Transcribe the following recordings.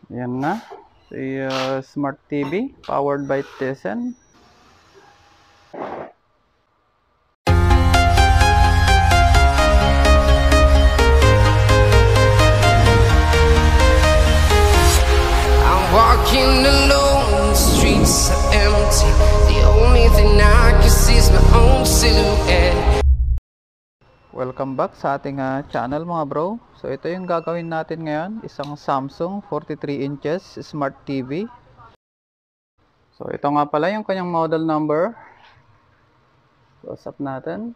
Yan na. Si Smart TV powered by Tizen. I'm walking alone, the streets are empty. The only thing I can see is my own silhouette. Welcome back sa ating channel mga bro. So ito yung gagawin natin ngayon, isang Samsung 43 inches Smart TV. So ito nga pala yung kanyang model number. Close up natin.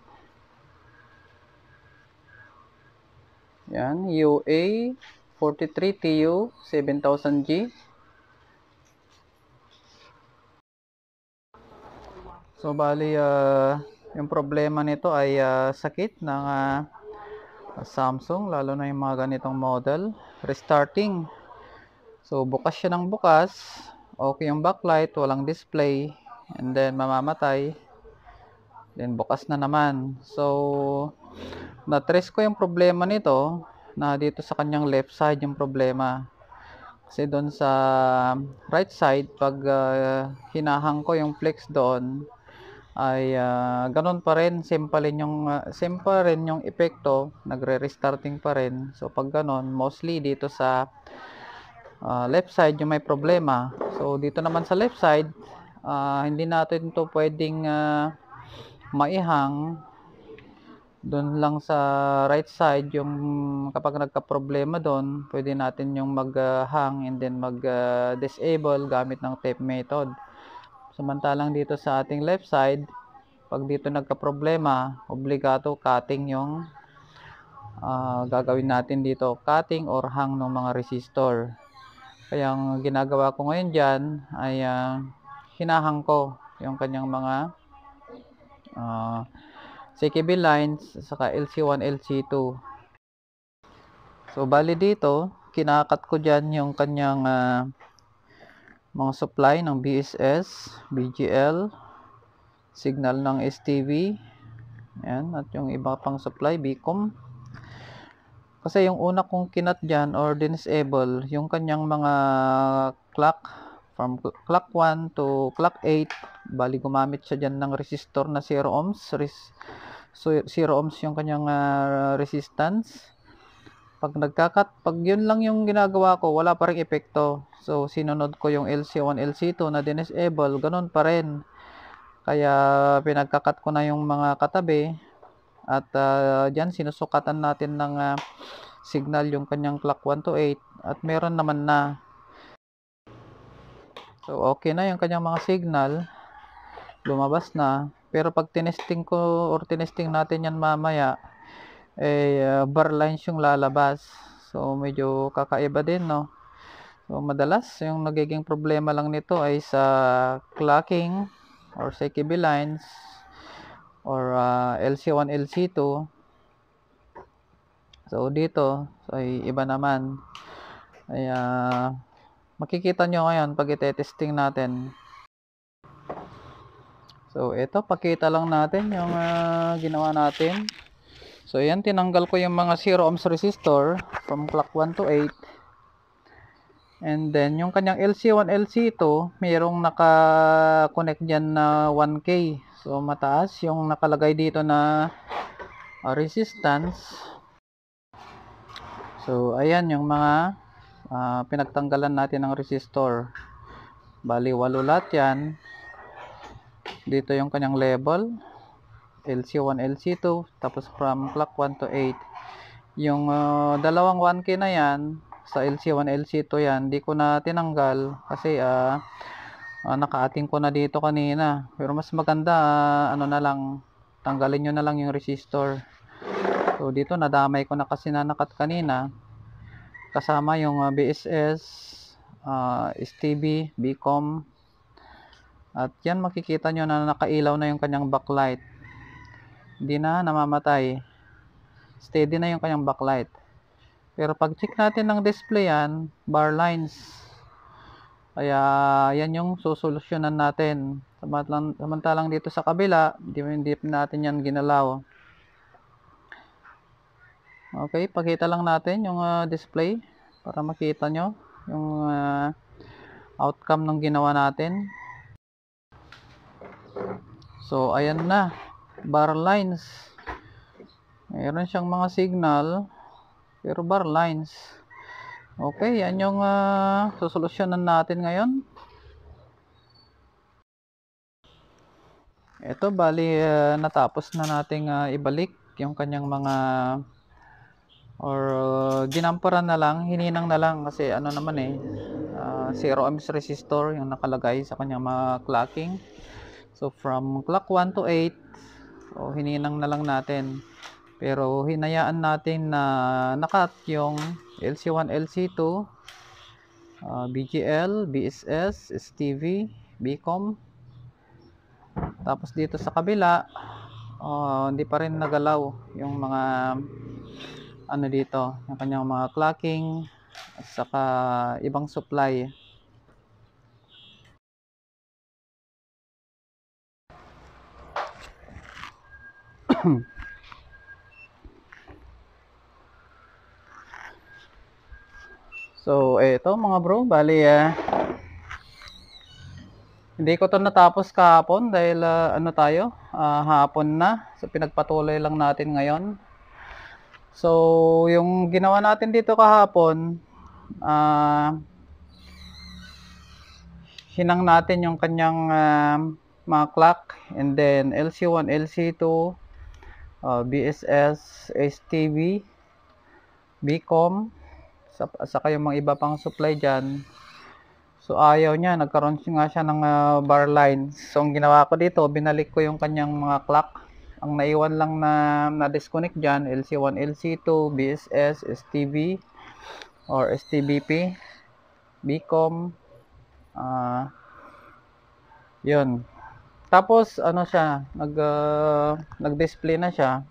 Yan, UA 43TU 7000G. So bali yung problema nito ay sakit ng Samsung, lalo na yung mga ganitong model. Restarting. So bukas siya ng bukas. Okay yung backlight, walang display. And then mamamatay. Then bukas na naman. So na-trace ko yung problema nito na dito sa kanyang left side yung problema. Kasi doon sa right side, pag hinahang ko yung flex doon, ay ganun pa rin, same pa rin yung epekto, nagre-restarting pa rin. So pag ganun, mostly dito sa left side yung may problema. So dito naman sa left side, hindi natin to pwedeng maihang. Doon lang sa right side yung kapag nagka-problema doon, pwede natin yung mag-hang and then mag-disable gamit ng tape method. Samantalang dito sa ating left side, pag dito nagka-problema, obligato cutting yung gagawin natin dito, cutting or hang ng mga resistor. Kaya ang ginagawa ko ngayon dyan ay hinahang ko yung kanyang mga CKB lines saka LC1, LC2. So bali dito, kinakat ko dyan yung kanyang mga supply ng BSS, BGL, signal ng STV, yan, at yung iba pang supply, BCOM. Kasi yung una kong kinat dyan or disable, yung kanyang mga clock, from clock 1 to clock 8, bali gumamit siya dyan ng resistor na 0 ohms. So 0 ohms yung kanyang resistance. Pag pag yun lang yung ginagawa ko, wala pa ring epekto. So sinunod ko yung LC1, LC2 na disable, ganun pa rin. Kaya pinagkakat ko na yung mga katabi at dyan sinusukatan natin ng signal yung kanyang clock 1 to 8 at meron naman na. So okay na yung kanyang mga signal, lumabas na. Pero pag tinesting ko or tinesting natin yan mamaya, bar lines yung lalabas. So medyo kakaiba din, no? So madalas yung nagiging problema lang nito ay sa clocking or CKB lines or LC1, LC2. So dito ay iba naman. Ay makikita nyo ngayon pag ite-testing natin. So ito, pakita lang natin yung ginawa natin. So yan, tinanggal ko yung mga 0 ohms resistor from clock 1 to 8. And then yung kanyang LC1, LC2, mayroong naka-connect dyan na 1K. So mataas yung nakalagay dito na resistance. So ayan yung mga pinagtanggalan natin ng resistor. Bali 8 lahat yan. Dito yung kanyang level, LC1, LC2, tapos from clock 1 to 8. Yung dalawang 1K na yan, sa LC1, LC2 yan, di ko na tinanggal kasi naka-ating ko na dito kanina. Pero mas maganda, ano na lang, tanggalin nyo na lang yung resistor. So dito nadamay ko na kasi na nakat kanina. Kasama yung BSS, STB, BCOM. At yan makikita nyo na nakailaw na yung kanyang backlight. Hindi na namamatay. Steady na yung kanyang backlight. Pero pag check natin ng display yan, bar lines. Kaya yan yung susolusyonan natin. Samantalang dito sa kabila, hindi natin yan ginalaw. Okay, pakita lang natin yung display para makita nyo. yung outcome ng ginawa natin. So ayan na, bar lines. Meron siyang mga signal pero bar lines. Okay, yan yung sosolusyonan natin ngayon. Ito bali natapos na nating ibalik yung kanyang mga ginamparan na lang, hininang na lang kasi ano naman 0 ohms resistor yung nakalagay sa kanyang mga clocking. So from clock 1 to 8, so hininang na lang natin. Pero hinayaan natin na nakat yung LC1, LC2, BGL, BSS, STV, BCOM. Tapos dito sa kabila, hindi pa rin nagalaw yung mga ano dito, yung kanyang mga clocking at saka ibang supply. So eto mga bro, bali hindi ko to natapos kahapon dahil ano tayo, hapon na. So pinagpatuloy lang natin ngayon. So yung ginawa natin dito kahapon, hinang natin yung kanyang mga clock, and then LC1, LC2, BSS, STV, BCOM, saka yung mga iba pang supply dyan. So ayaw niya, nagkaroon nga siya ng bar lines. So ang ginawa ko dito, binalik ko yung kanyang mga clock. Ang naiwan lang na disconnect dyan, LC1, LC2, BSS, STV, or STBP, BCOM, yun. Tapos ano siya, nag-display na siya.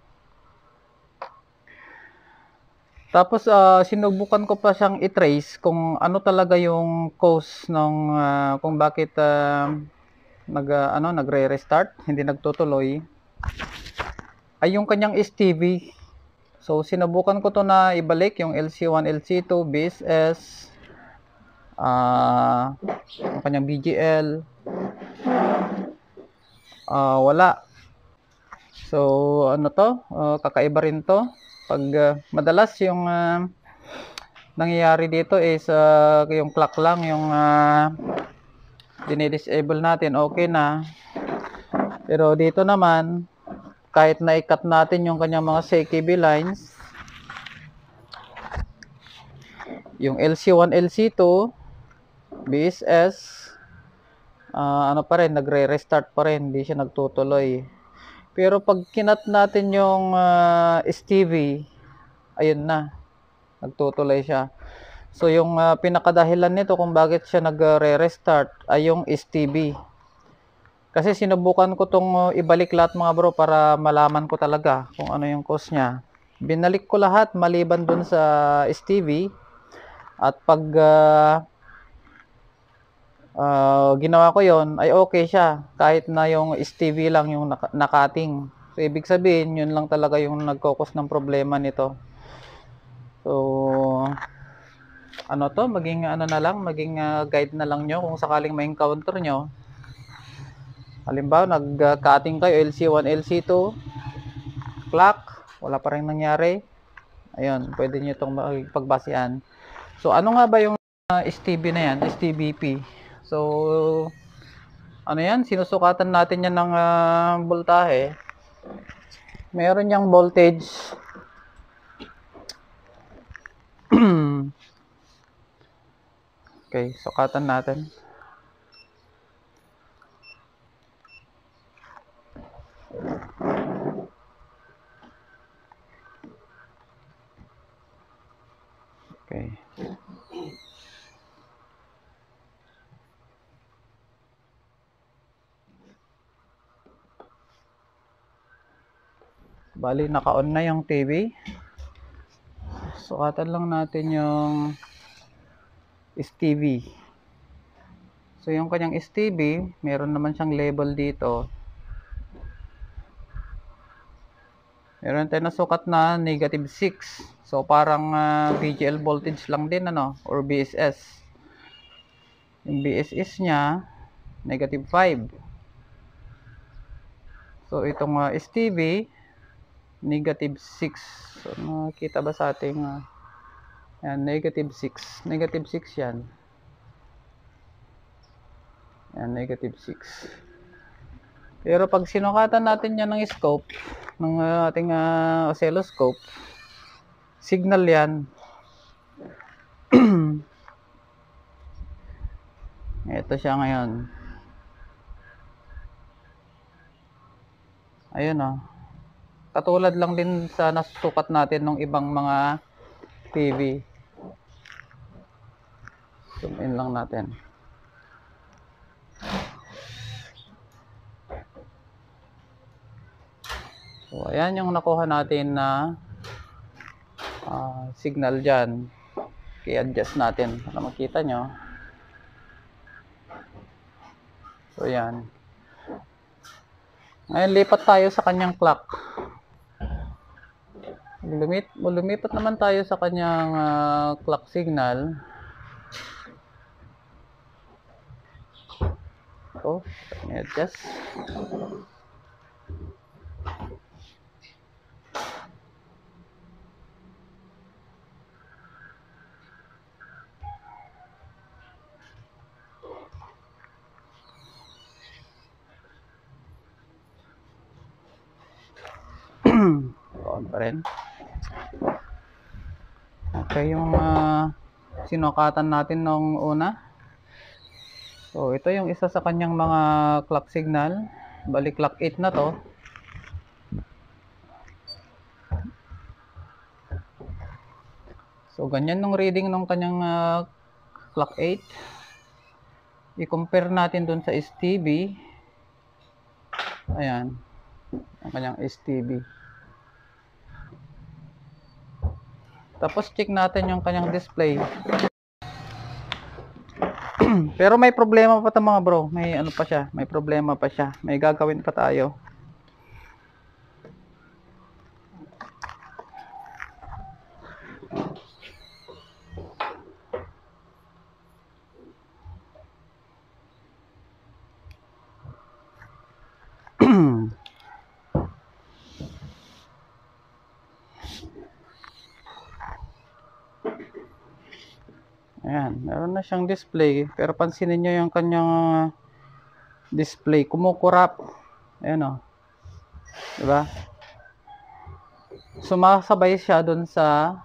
Tapos sinubukan ko pa siyang i-trace kung ano talaga yung cause ng kung bakit nagre-restart, hindi nagtutuloy. Ay yung kanyang STV. So sinubukan ko to na ibalik yung LC1, LC2, BSS, yung kanyang BGL. Wala. So ano to? Kakaiba rin to. Pag madalas yung nangyayari dito is yung clock lang yung dinidisable natin, okay na. Pero dito naman, kahit na-cut natin yung kanyang mga CKB lines, yung LC1, LC2, BSS, ano pa rin, nagre-restart pa rin, hindi siya nagtutuloy. Pero pag kinat natin yung STV, ayun na, nagtutuloy siya. So yung pinakadahilan nito kung bakit siya nagre-restart ay yung STV. Kasi sinubukan ko tong ibalik lahat mga bro para malaman ko talaga kung ano yung cause niya. Binalik ko lahat maliban dun sa STV. At pag ginawa ko yon ay okay siya. Kahit na yung STV lang yung nakating. So ibig sabihin yun lang talaga yung nagkokos ng problema nito. So ano to, maging ano na lang, maging guide na lang nyo kung sakaling may encounter nyo. Halimbawa, nag-cutting kayo LC1, LC2, clock, wala pa rin nangyari. Ayun, pwede nyo itong pagbasehan. So, ano nga ba yung STB na yan? STBP. So, ano yan? Sinusukatan natin yan ng voltahe. Meron niyang voltage. Okay, sukatan natin. Okay. Bali, naka-on na yung TV. Sukatan lang natin yung STV. So, yung kanyang STV, meron naman siyang label dito. Meron tayo nasukat na -6. So, parang VGL voltage lang din, ano? Or BSS. Yung BSS niya, negative 5. So, itong STB, negative 6. So, nakita ba sa ating yan, negative 6. Negative 6 yan. Yan, negative 6. Pero pag sinukatan natin yan ng scope, ng ating oscilloscope, signal yan. Ito siya ngayon. Ayun o. Katulad lang din sa nasusukat natin ng ibang mga TV. Zoom in lang natin. So, ayan yung nakuha natin na signal dyan. I-adjust natin para makita nyo. So, ayan. Ngayon, lipat tayo sa kanyang clock. Lumipat naman tayo sa kanyang clock signal. So, i-adjust. On pa rin. Okay, yung sinukatan natin nung una. So, ito yung isa sa kanyang mga clock signal. Balik clock 8 na to. So, ganyan yung reading ng kanyang clock 8. I-compare natin dun sa STB. Ayan. Ang kanyang STB. Tapos check natin yung kanyang display. Pero may problema pa ito mga bro. May ano pa siya. May problema pa siya. May gagawin pa tayo. Ayan, meron na siyang display. Pero pansinin nyo yung kanyang display. Kumukurap. Ayan o. Diba? Sumasabay siya dun sa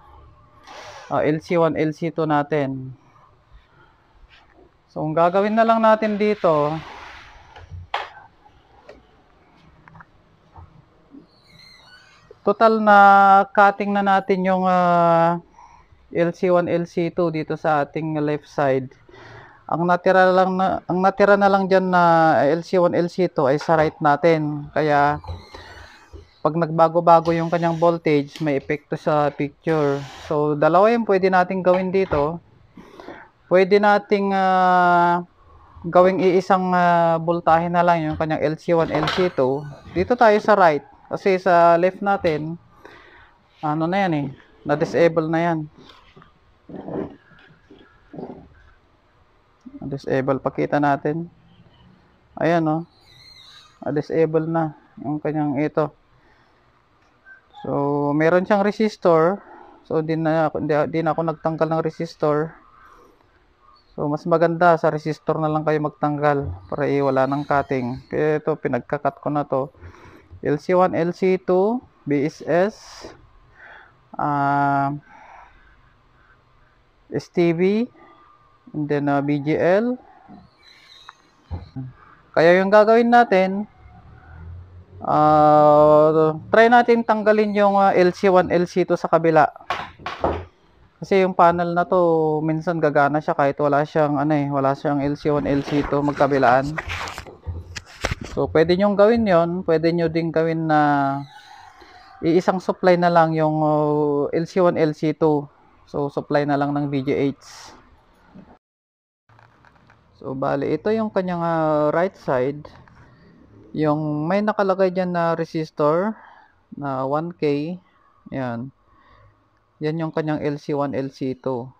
LC1, LC2 natin. So, ang gagawin na lang natin dito, total na cutting na natin yung LC1, LC2 dito sa ating left side. Ang natira na lang diyan na LC1, LC2 ay sa right natin. Kaya pag nagbago-bago yung kanyang voltage, may epekto sa picture. So, dalawa yung pwede nating gawin dito. Pwede nating gawing iisang voltahe na lang yung kanyang LC1, LC2. Dito tayo sa right. Kasi sa left natin, ano na yan eh, na-disable na yan. Na-disable, pakita natin. Ayan o. Na-disable na yung kanyang ito. So, meron siyang resistor. So, di na ako nagtanggal ng resistor. So, mas maganda sa resistor na lang kayo magtanggal para iwala ng cutting. Kaya ito, pinagkakat ko na to. LC1, LC2, BSS, STB, and then BGL. Kaya yung gagawin natin, try natin tanggalin yung LC1, LC2 sa kabila. Kasi yung panel na to, minsan gagana siya kahit wala siyang LC1, LC2 magkabilaan. So, pwede nyo gawin yon. Pwede nyo din gawin na iisang supply na lang yung LC1, LC2. So, supply na lang ng VGH. So, bali, ito yung kanyang right side. Yung may nakalagay dyan na resistor na 1K. Yan. Yan yung kanyang LC1, LC2.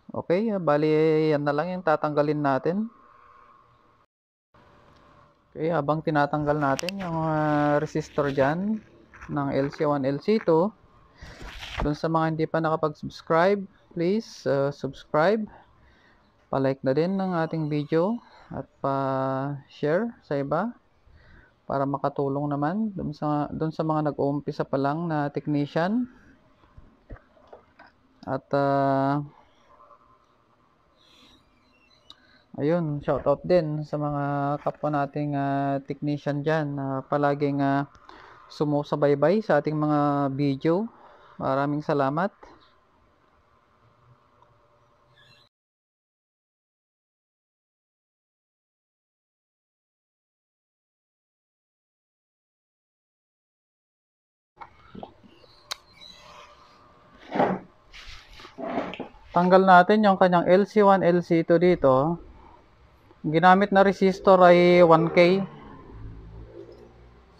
Okay, bali yan na lang yung tatanggalin natin. Okay, habang tinatanggal natin yung resistor dyan ng LC1, LC2, dun sa mga hindi pa nakapag-subscribe, please subscribe, pa-like na din ng ating video at pa-share sa iba para makatulong naman dun sa mga nag-uumpisa pa lang na technician. At ayun, shoutout din sa mga kapwa nating technician dyan na palaging sumusubaybay sa ating mga video. Maraming salamat. Tanggal natin yung kanyang LC1, LC2 dito. Ginamit na resistor ay 1K.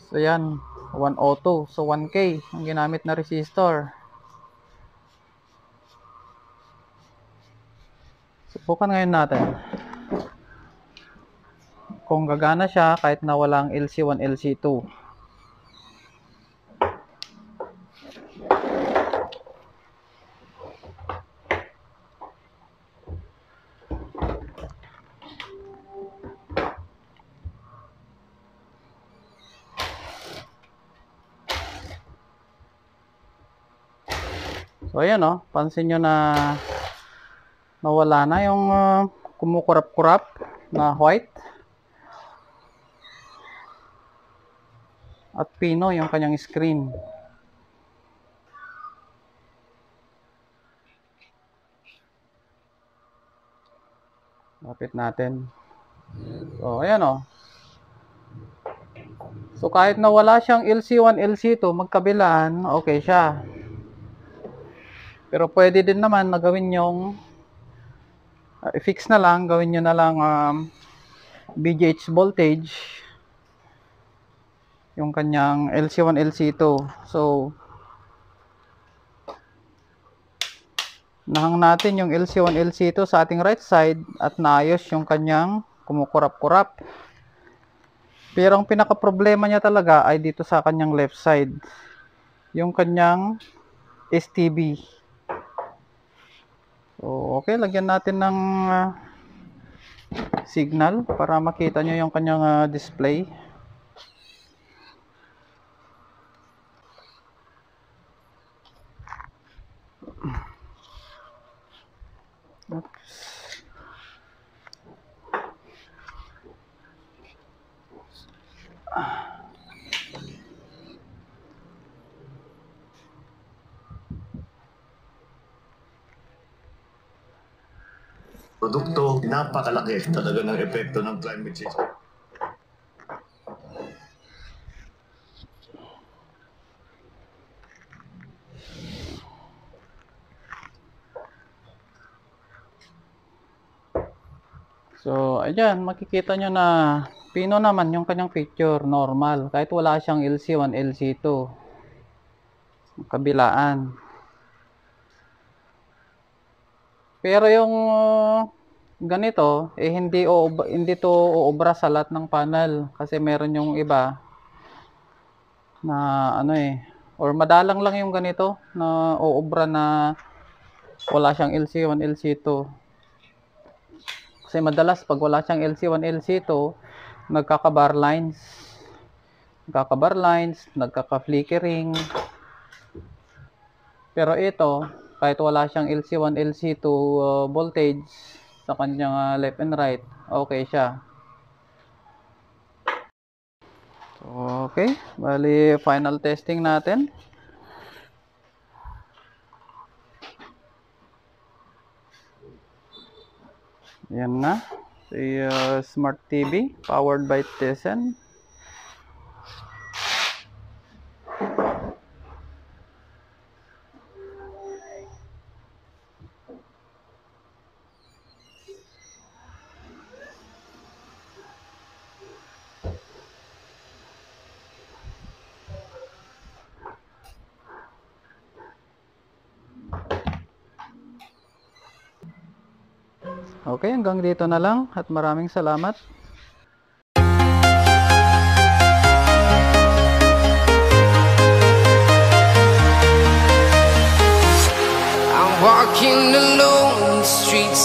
So yan, 102. So 1K ang ginamit na resistor. Subukan ngayon natin kung gagana siya kahit na walang LC1, LC2. So ayan pansin nyo na nawala na yung kumukurap-kurap na white at pino yung kanyang screen. Lapit natin. So ayan so kahit nawala siyang LC1, LC2 magkabilaan, okay siya. Pero pwede din naman na gawin yung i-fix na lang, gawin nyo na lang VGH voltage yung kanyang LC1, LC2. So nahang natin yung LC1, LC2 sa ating right side at naayos yung kanyang kumukurap-kurap. Pero ang pinaka problema niya talaga ay dito sa kanyang left side, yung kanyang STB. So okay, lagyan natin ng signal para makita nyo yung kanyang display. Oops. Produkto, napakalaki talaga ng epekto ng climate change. So ayan, makikita nyo na pino naman yung kanyang picture, normal, kahit wala siyang LC1, LC2 kabilaan. Pero yung ganito hindi to uobra sa lahat ng panel kasi meron yung iba na or madalang lang yung ganito na uobra na wala siyang LC1, LC2. Kasi madalas pag wala siyang LC1, LC2 nagkaka-bar lines, nagkaka-flickering. Pero ito, kahit wala siyang LC1, LC2 voltage sa kanyang left and right, okay siya. Okay, bali final testing natin. Yan na, si Smart TV powered by Tizen. Okay, hanggang dito na lang at maraming salamat. I'm walking alone in the streets.